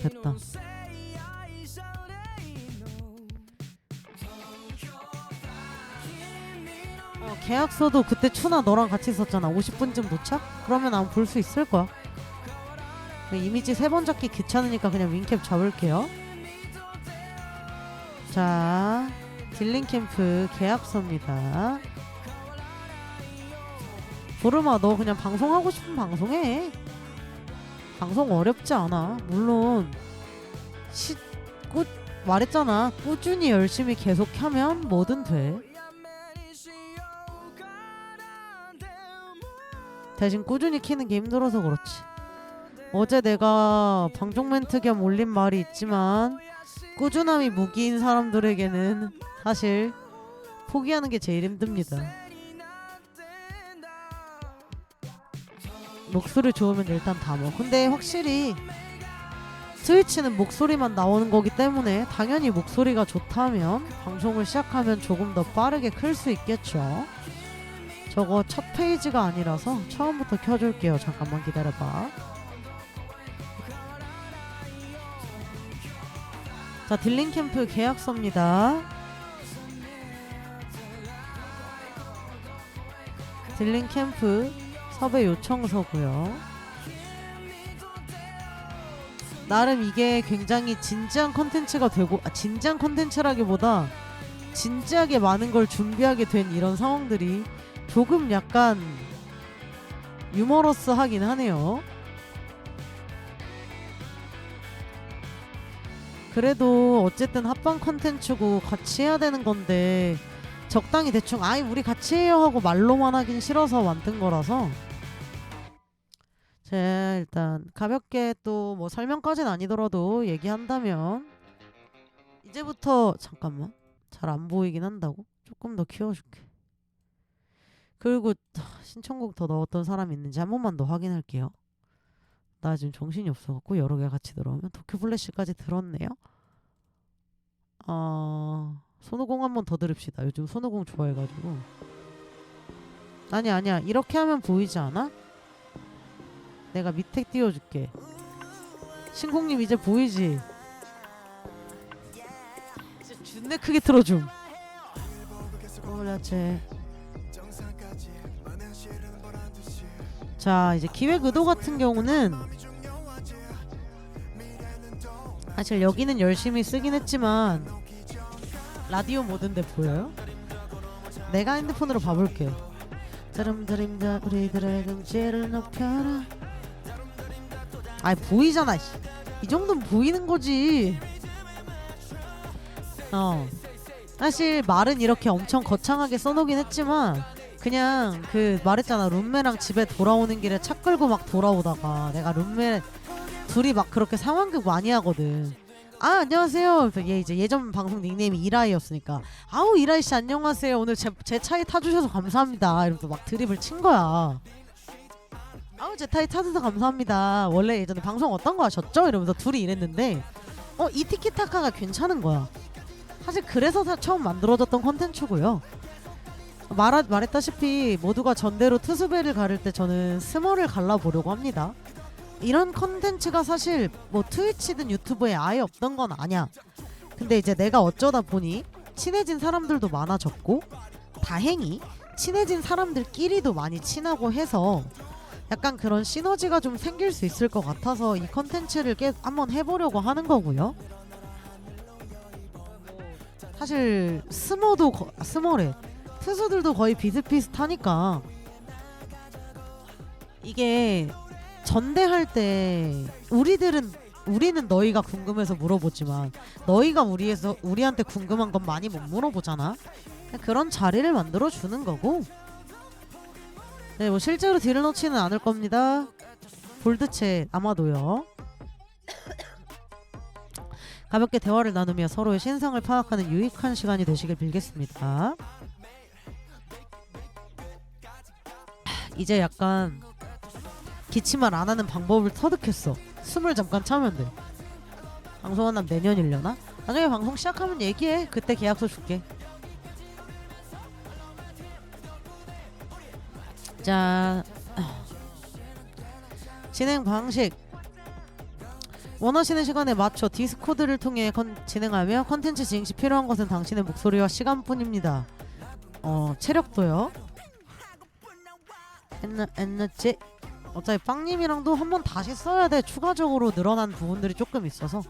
됐다. 계약서도 그때 추나 너랑 같이 있었잖아. 50분쯤 도착? 그러면 아마 볼 수 있을 거야. 이미지 3번 잡기 귀찮으니까 그냥 윙캡 잡을게요. 자, 딜링캠프 계약서입니다. 보름아, 너 그냥 방송하고 싶으면 방송해. 방송 어렵지 않아. 물론 말했잖아. 꾸준히 열심히 계속하면 뭐든 돼. 대신 꾸준히 키는 게 힘들어서 그렇지. 어제 내가 방종 멘트 겸 올린 말이 있지만 꾸준함이 무기인 사람들에게는 사실 포기하는 게 제일 힘듭니다. 목소리 좋으면 일단 다 뭐. 근데 확실히 트위치는 목소리만 나오는 거기 때문에 당연히 목소리가 좋다면 방송을 시작하면 조금 더 빠르게 클 수 있겠죠. 저거 첫 페이지가 아니라서 처음부터 켜줄게요. 잠깐만 기다려봐. 자, 딜링캠프 계약서입니다. 딜링캠프 섭외 요청서고요. 나름 이게 굉장히 진지한 컨텐츠가 되고, 진지한 컨텐츠라기보다 진지하게 많은 걸 준비하게 된 이런 상황들이 조금 약간 유머러스하긴 하네요. 그래도 어쨌든 합방 컨텐츠고 같이 해야 되는 건데 적당히 대충 아이 우리 같이 해요 하고 말로만 하긴 싫어서 만든 거라서 자, 일단 가볍게 또 뭐 설명까지는 아니더라도 얘기한다면 이제부터 잠깐만 잘 안 보이긴 한다고? 조금 더 키워줄게. 그리고 신청곡 더 넣었던 사람이 있는지 한 번만 더 확인할게요. 나 지금 정신이 없어갖고 여러 개 같이 들어오면 도쿄 플래시까지 들었네요. 손오공 한 번 더 들읍시다. 요즘 손오공 좋아해가지고. 아니야 이렇게 하면 보이지 않아? 내가 밑에 띄워줄게. 신공님 이제 보이지? 이제 준내 크게 틀어줌. 몰랐지. 자, 이제 기획 의도 같은 경우는 사실 여기는 열심히 쓰긴 했지만 라디오 모드인데 보여요? 내가 핸드폰으로 봐볼게. 드림드림다 우리들의 경지를 높여라. 보이잖아. 이 정도는 보이는 거지. 사실 말은 이렇게 엄청 거창하게 써놓긴 했지만 그냥 그 말했잖아. 룸메랑 집에 돌아오는 길에 차 끌고 막 돌아오다가 내가 룸메 둘이 막 그렇게 상황극 많이 하거든. 안녕하세요. 얘 이제 예전 방송 닉네임이 이라이였으니까 아우 이라이씨 안녕하세요. 오늘 제 차에 타주셔서 감사합니다. 이러면서 막 드립을 친 거야. 아우 제 차에 타주셔서 감사합니다. 원래 예전에 방송 어떤 거 하셨죠? 이러면서 둘이 이랬는데 이 티키타카가 괜찮은 거야. 사실 그래서 처음 만들어졌던 컨텐츠고요. 말했다시피 모두가 전대로 트수배를 가를 때 저는 스머를 갈라보려고 합니다. 이런 컨텐츠가 사실 뭐 트위치든 유튜브에 아예 없던 건 아니야. 근데 이제 내가 어쩌다 보니 친해진 사람들도 많아졌고 다행히 친해진 사람들끼리도 많이 친하고 해서 약간 그런 시너지가 좀 생길 수 있을 것 같아서 이 컨텐츠를 한번 해보려고 하는 거고요. 사실 스머래 트수들도 거의 비슷비슷하니까 이게 전대할 때 우리는 너희가 궁금해서 물어보지만 너희가 우리한테 궁금한 건 많이 못 물어보잖아. 그런 자리를 만들어 주는 거고. 네, 뭐 실제로 딜을 넣지는 않을 겁니다. 볼드챗 아마도요. 가볍게 대화를 나누며 서로의 신상을 파악하는 유익한 시간이 되시길 빌겠습니다. 이제 약간 기침을 안 하는 방법을 터득했어. 숨을 잠깐 참으면 돼. 방송은 한 내년이려나? 나중에 방송 시작하면 얘기해. 그때 계약서 줄게. 자, 진행 방식 원하시는 시간에 맞춰 디스코드를 통해 진행하며 컨텐츠 진행 시 필요한 것은 당신의 목소리와 시간뿐입니다. 체력도요. 에너지 어차피 빵님이랑도 한번 다시 써야 돼. 추가적으로 늘어난 부분들이 조금 있어서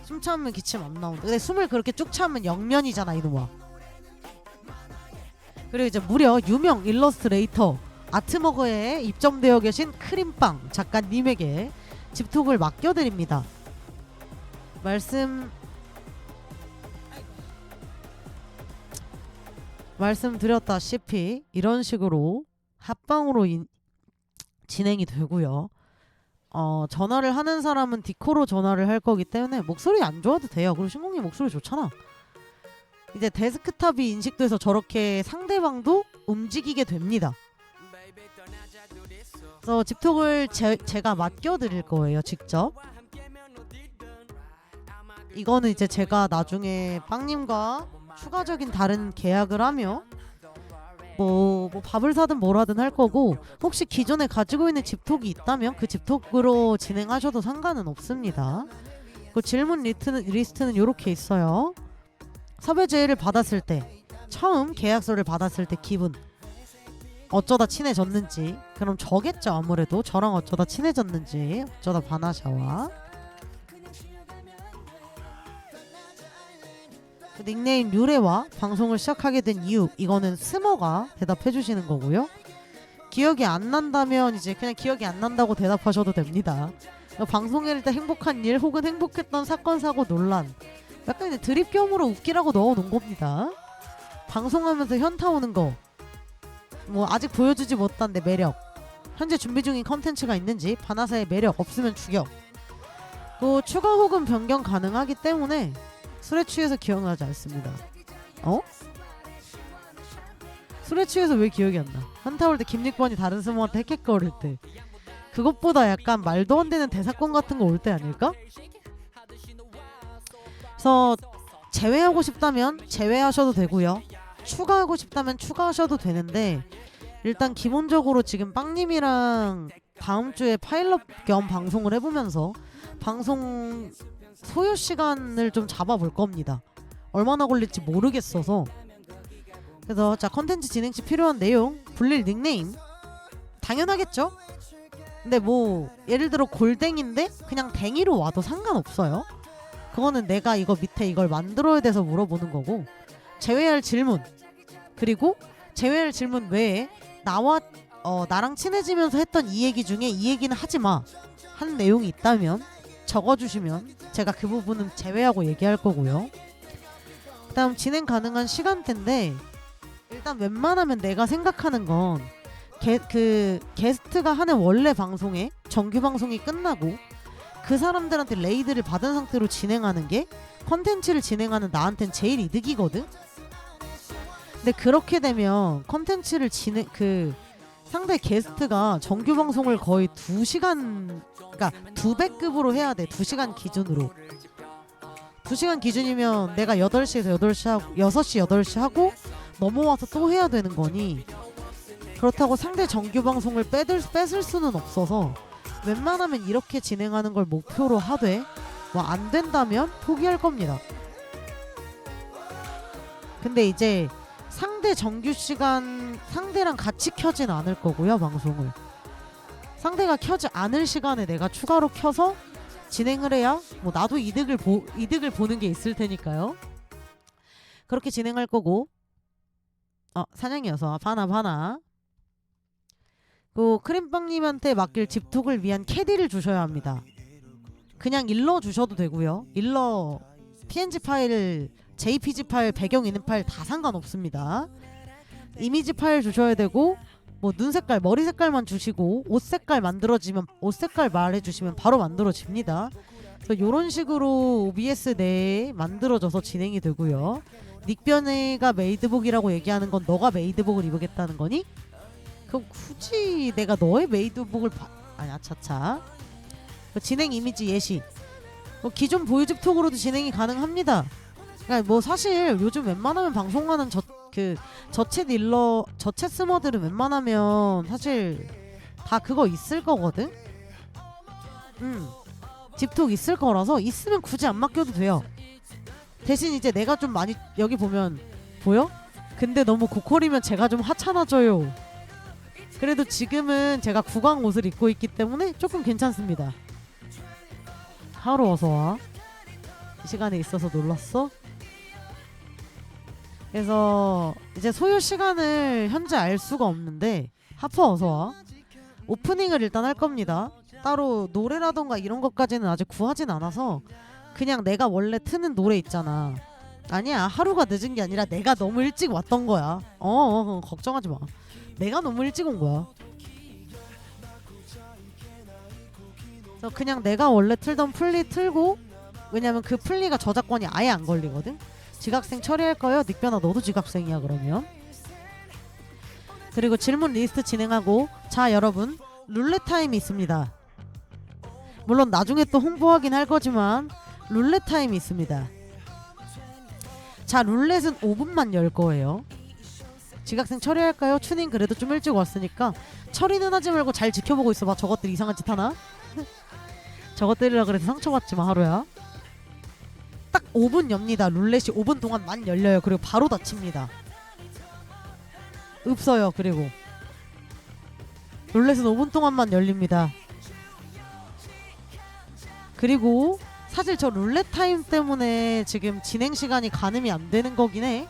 숨 참으면 기침 안 나온다. 근데 숨을 그렇게 쭉 참으면 영면이잖아 이놈아. 그리고 이제 무려 유명 일러스트레이터 아트머그에 입점되어 계신 크림빵 작가님에게 집톡을 맡겨드립니다. 말씀드렸다시피 이런 식으로 합방으로 진행이 되고요. 전화를 하는 사람은 디코로 전화를 할 거기 때문에 목소리 안 좋아도 돼요. 그리고 신공님 목소리 좋잖아. 이제 데스크탑이 인식돼서 저렇게 상대방도 움직이게 됩니다. 그래서 집톡을 제가 맡겨드릴 거예요. 직접. 이거는 이제 제가 나중에 빵님과 추가적인 다른 계약을 하며 뭐 밥을 사든 뭐라든 할 거고, 혹시 기존에 가지고 있는 집톡이 있다면 그 집톡으로 진행하셔도 상관은 없습니다. 그 질문 리스트는 이렇게 있어요. 섭외 제의를 받았을 때, 처음 계약서를 받았을 때 기분, 어쩌다 친해졌는지, 그럼 저겠죠. 아무래도 저랑 어쩌다 친해졌는지, 어쩌다 바나샤와 닉네임 류레와 방송을 시작하게 된 이유, 이거는 스머가 대답해 주시는 거고요. 기억이 안 난다면 이제 그냥 기억이 안 난다고 대답하셔도 됩니다. 방송일 때 행복한 일 혹은 행복했던 사건 사고 논란, 약간 이제 드립 겸으로 웃기라고 넣어놓은 겁니다. 방송하면서 현타 오는 거, 뭐 아직 보여주지 못한 내 매력, 현재 준비 중인 컨텐츠가 있는지, 바나사의 매력 없으면 죽여. 또 추가 혹은 변경 가능하기 때문에 술에 취해서 기억나지 않습니다. 술에 취해서 왜 기억이 안 나? 현타 올 때 김립권이 다른 스모한테 헥헥거릴 때, 그것보다 약간 말도 안 되는 대사건 같은 거 올 때 아닐까? 그래서 제외하고 싶다면 제외하셔도 되고요. 추가하고 싶다면 추가하셔도 되는데, 일단 기본적으로 지금 빵님이랑 다음 주에 파일럿 겸 방송을 해보면서 방송 소요 시간을 좀 잡아볼 겁니다. 얼마나 걸릴지 모르겠어서. 그래서 자, 컨텐츠 진행 시 필요한 내용, 불릴 닉네임 당연하겠죠? 근데 뭐 예를 들어 골댕인데 그냥 댕이로 와도 상관없어요. 그거는 내가 이거 밑에 이걸 만들어야 돼서 물어보는 거고, 제외할 질문, 그리고 제외할 질문 외에 나랑 친해지면서 했던 이 얘기 중에 이 얘기는 하지마 하는 내용이 있다면 적어주시면 제가 그 부분은 제외하고 얘기할 거고요. 그 다음 진행 가능한 시간대인데, 일단 웬만하면 내가 생각하는 건 게스트가 하는 원래 방송에 정규 방송이 끝나고 그 사람들한테 레이드를 받은 상태로 진행하는 게 컨텐츠를 진행하는 나한텐 제일 이득이거든. 근데 그렇게 되면 컨텐츠를 상대 게스트가 정규 방송을 거의 2시간, 그러니까 2배급으로 해야 돼. 2시간 기준으로. 2시간 기준이면 내가 8시에서 8시 하고 6시 8시 하고 넘어와서 또 해야 되는 거니, 그렇다고 상대 정규 방송을 뺏을 수는 없어서 웬만하면 이렇게 진행하는 걸 목표로 하되, 뭐 안 된다면 포기할 겁니다. 근데 이제 상대 정규 시간 상대랑 같이 켜진 않을 거고요. 방송을 상대가 켜지 않을 시간에 내가 추가로 켜서 진행을 해야 뭐 나도 이득을 보는 게 있을 테니까요. 그렇게 진행할 거고, 사냥이어서 바나 그 크림빵님한테 맡길 집톡을 위한 캐디를 주셔야 합니다. 그냥 일러 주셔도 되고요. 일러 PNG 파일, JPG 파일, 배경 있는 파일 다 상관없습니다. 이미지 파일 주셔야 되고, 뭐 눈 색깔, 머리 색깔만 주시고 옷 색깔 만들어지면 옷 색깔 말해주시면 바로 만들어집니다. 그래서 이런 식으로 OBS 내에 만들어져서 진행이 되고요. 닉변이가 메이드복이라고 얘기하는 건 너가 메이드복을 입으겠다는 거니? 그럼 굳이 내가 너의 메이드복을 차차. 진행 이미지 예시, 기존 보유집 톡으로도 진행이 가능합니다. 그러니까 뭐 사실 요즘 웬만하면 방송하는 저챗 스머들은 웬만하면 사실 다 그거 있을 거거든. 딥톡 있을 거라서 있으면 굳이 안 맡겨도 돼요. 대신 이제 내가 좀 많이 여기 보면 보여? 근데 너무 고퀄이면 제가 좀 하찮아져요. 그래도 지금은 제가 구강 옷을 입고 있기 때문에 조금 괜찮습니다. 하루 어서와. 이 시간에 있어서 놀랐어? 그래서 이제 소요 시간을 현재 알 수가 없는데 하프 어서와. 오프닝을 일단 할 겁니다. 따로 노래라던가 이런 것까지는 아직 구하진 않아서 그냥 내가 원래 트는 노래 있잖아. 아니야, 하루가 늦은 게 아니라 내가 너무 일찍 왔던 거야. 걱정하지 마. 내가 너무 일찍 온 거야. 그래서 그냥 내가 원래 틀던 플리 틀고, 왜냐면 그 플리가 저작권이 아예 안 걸리거든. 지각생 처리할 거예요. 닉변아 너도 지각생이야 그러면. 그리고 질문 리스트 진행하고, 자 여러분 룰렛 타임이 있습니다. 물론 나중에 또 홍보하긴 할 거지만 룰렛 타임이 있습니다. 자, 룰렛은 5분만 열 거예요. 지각생 처리할까요? 추닝 그래도 좀 일찍 왔으니까 처리는 하지 말고 잘 지켜보고 있어봐. 저것들 이상한 짓 하나? 저것들이라 그래서 상처받지마 하루야. 딱 5분 엽니다. 룰렛이 5분 동안만 열려요. 그리고 바로 닫힙니다. 없어요. 그리고 룰렛은 5분 동안만 열립니다. 그리고 사실 저 룰렛 타임 때문에 지금 진행 시간이 가늠이 안 되는 거긴 해.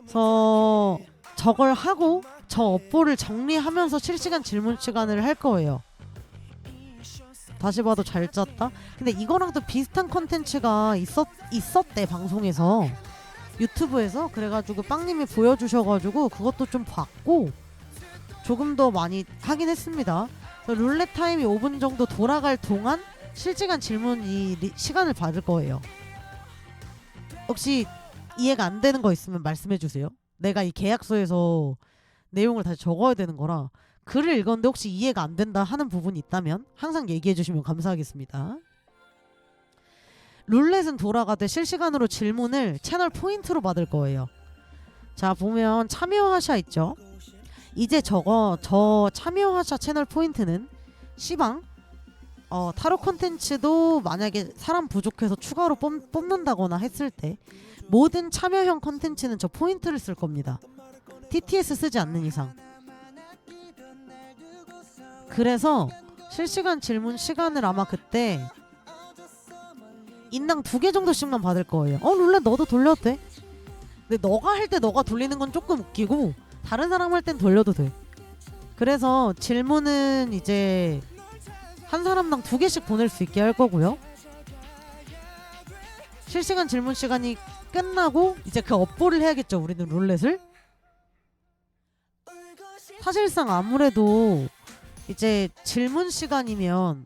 그래서 저걸 하고 저 업보를 정리하면서 실시간 질문 시간을 할 거예요. 다시 봐도 잘 짰다. 근데 이거랑 또 비슷한 컨텐츠가 있었대 방송에서, 유튜브에서. 그래가지고 빵님이 보여주셔가지고 그것도 좀 봤고 조금 더 많이 하긴 했습니다. 룰렛 타임이 5분 정도 돌아갈 동안 실시간 질문 시간을 받을 거예요. 혹시 이해가 안 되는 거 있으면 말씀해주세요. 내가 이 계약서에서 내용을 다시 적어야 되는 거라 글을 읽었는데 혹시 이해가 안 된다 하는 부분이 있다면 항상 얘기해 주시면 감사하겠습니다. 룰렛은 돌아가되 실시간으로 질문을 채널 포인트로 받을 거예요. 자, 보면 참여하샤 있죠? 이제 저 참여하샤 채널 포인트는 시방 타로 콘텐츠도 만약에 사람 부족해서 추가로 뽑는다거나 했을 때 모든 참여형 콘텐츠는 저 포인트를 쓸 겁니다. TTS 쓰지 않는 이상. 그래서 실시간 질문 시간을 아마 그때 인당 2개 정도씩만 받을 거예요. 룰렛 너도 돌려도 돼. 근데 너가 할 때 너가 돌리는 건 조금 웃기고 다른 사람 할 땐 돌려도 돼. 그래서 질문은 이제 한 사람당 2개씩 보낼 수 있게 할 거고요. 실시간 질문 시간이 끝나고 이제 그 업보를 해야겠죠. 우리는 룰렛을. 사실상 아무래도 이제 질문 시간이면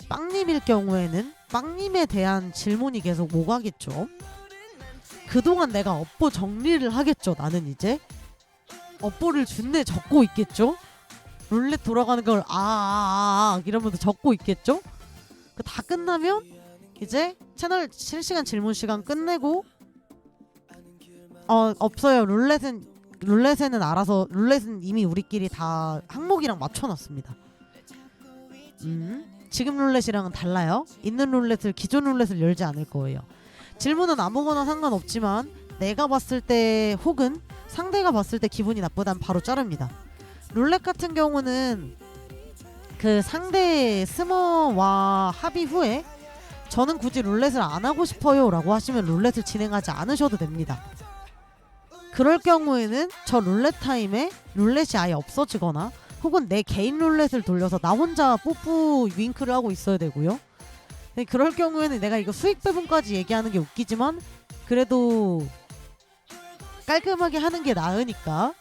빵님일 경우에는 빵님에 대한 질문이 계속 오가겠죠. 그동안 내가 업보 정리를 하겠죠. 나는 이제 업보를 준내 적고 있겠죠. 룰렛 돌아가는 걸 이러면서 적고 있겠죠. 다 끝나면 이제 채널 실시간 질문 시간 끝내고 없어요. 룰렛에는 알아서, 룰렛은 이미 우리끼리 다 항목이랑 맞춰놨습니다. 지금 룰렛이랑은 달라요. 있는 룰렛을, 기존 룰렛을 열지 않을 거예요. 질문은 아무거나 상관없지만 내가 봤을 때 혹은 상대가 봤을 때 기분이 나쁘다면 바로 자릅니다. 룰렛 같은 경우는 그 상대의 스머와 합의 후에 저는 굳이 룰렛을 안 하고 싶어요 라고 하시면 룰렛을 진행하지 않으셔도 됩니다. 그럴 경우에는 저 룰렛 타임에 룰렛이 아예 없어지거나 혹은 내 개인 룰렛을 돌려서 나 혼자 뽀뽀 윙크를 하고 있어야 되고요. 그럴 경우에는 내가 이거 수익 배분까지 얘기하는 게 웃기지만 그래도 깔끔하게 하는 게 나으니까,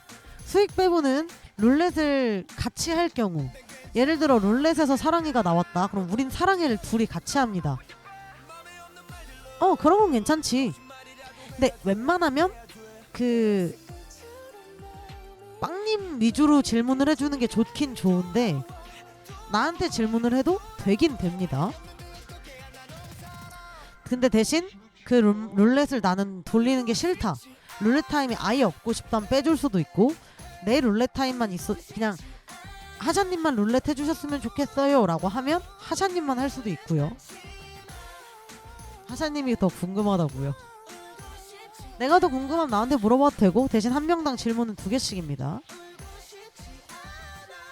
수익 배분은 룰렛을 같이 할 경우, 예를 들어 룰렛에서 사랑이가 나왔다. 그럼 우린 사랑이를 둘이 같이 합니다. 그런 건 괜찮지. 근데 웬만하면 그 빵님 위주로 질문을 해주는 게 좋긴 좋은데 나한테 질문을 해도 되긴 됩니다. 근데 대신 그 룰렛을 나는 돌리는 게 싫다. 룰렛 타임이 아예 없고 싶다면 빼줄 수도 있고, 내 룰렛 타임만 있어 그냥 하샤님만 룰렛 해주셨으면 좋겠어요 라고 하면 하샤님만 할 수도 있고요. 하샤님이 더 궁금하다고요. 내가 더 궁금하면 나한테 물어봐도 되고, 대신 한 명당 질문은 2개씩입니다.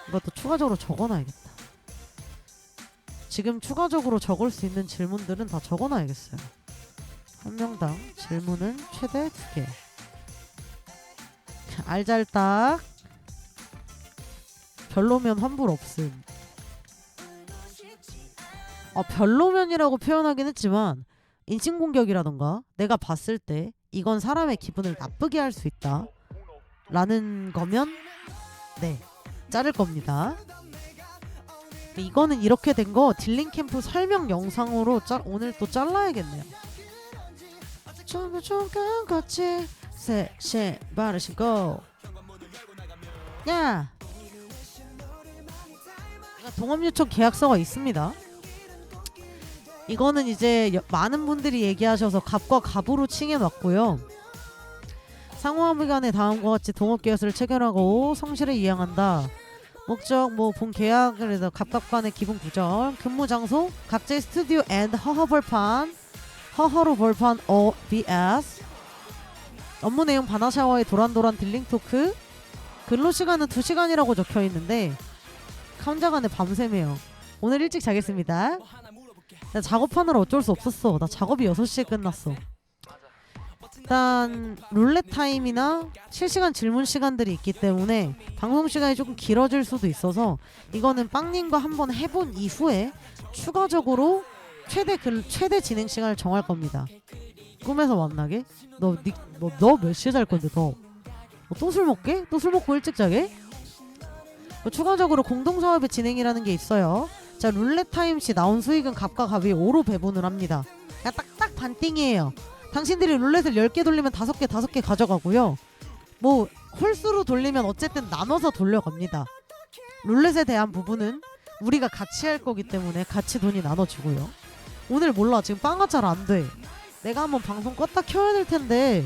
이것도 추가적으로 적어놔야겠다. 지금 추가적으로 적을 수 있는 질문들은 다 적어놔야겠어요. 한 명당 질문은 최대 2개. 알잘딱. 별로면 환불 없음. 별로면이라고 표현하긴 했지만 인신공격이라던가 내가 봤을 때 이건 사람의 기분을 나쁘게 할 수 있다 라는 거면 네, 자를 겁니다. 이거는 이렇게 된 거 딜링 캠프 설명 영상으로 오늘 또 잘라야겠네요. 조금 같이 셋 발을 신고 야! 동업 요청 계약서가 있습니다. 이거는 이제 많은 분들이 얘기하셔서 갑과 갑으로 칭해놨고요. 상호합의간에 다음과 같이 동업 계약서를 체결하고 성실히 이행한다. 목적 본 계약을 해서 갑갑 간의 기본 구절, 근무 장소 각자의 스튜디오 앤 허허로 벌판 OBS, 업무 내용 바나 샤워의 도란도란 딜링 토크, 근로 시간은 2시간이라고 적혀 있는데 카운자간에 밤샘이에요. 오늘 일찍 자겠습니다. 나 작업하느라 어쩔 수 없었어. 나 작업이 6시에 끝났어. 일단 룰렛 타임이나 실시간 질문 시간들이 있기 때문에 방송 시간이 조금 길어질 수도 있어서 이거는 빵님과 한번 해본 이후에 추가적으로 최대 진행 시간을 정할 겁니다. 꿈에서 만나게? 너 몇 시에 잘 건데 너 또 술 먹게? 또 술 먹고 일찍 자게? 추가적으로 공동사업의 진행이라는 게 있어요. 자, 룰렛 타임 시 나온 수익은 갑과 갑이 5로 배분을 합니다. 그냥 딱딱 반띵이에요. 당신들이 룰렛을 10개 돌리면 5개 가져가고요. 홀수로 돌리면 어쨌든 나눠서 돌려갑니다. 룰렛에 대한 부분은 우리가 같이 할 거기 때문에 같이 돈이 나눠지고요. 오늘 몰라. 지금 빵가 잘 안 돼. 내가 한번 방송 껐다 켜야 될 텐데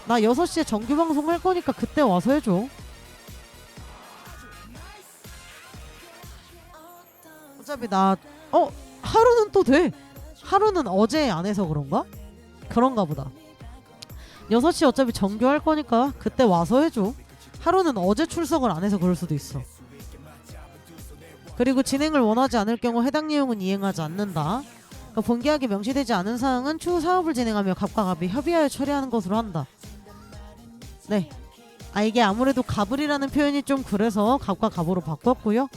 나 6시에 정규 방송 할 거니까 그때 와서 해줘. 어차피 나 하루는 또 돼. 하루는 어제 안 해서 그런가 보다. 6시 어차피 정규 할 거니까 그때 와서 해줘. 하루는 어제 출석을 안 해서 그럴 수도 있어. 그리고 진행을 원하지 않을 경우 해당 내용은 이행하지 않는다. 그러니까 본계약에 명시되지 않은 사항은 추후 사업을 진행하며 갑과 갑이 협의하여 처리하는 것으로 한다. 네. 이게 아무래도 갑을이라는 표현이 좀 그래서 갑과 갑으로 바꿨고요.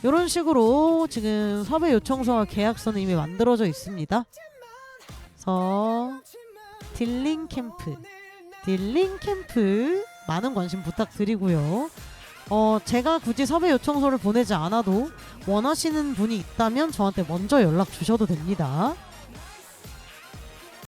이런 식으로 지금 섭외 요청서와 계약서는 이미 만들어져 있습니다. 그래서 딜링 캠프 많은 관심 부탁드리고요. 제가 굳이 섭외 요청서를 보내지 않아도 원하시는 분이 있다면 저한테 먼저 연락 주셔도 됩니다.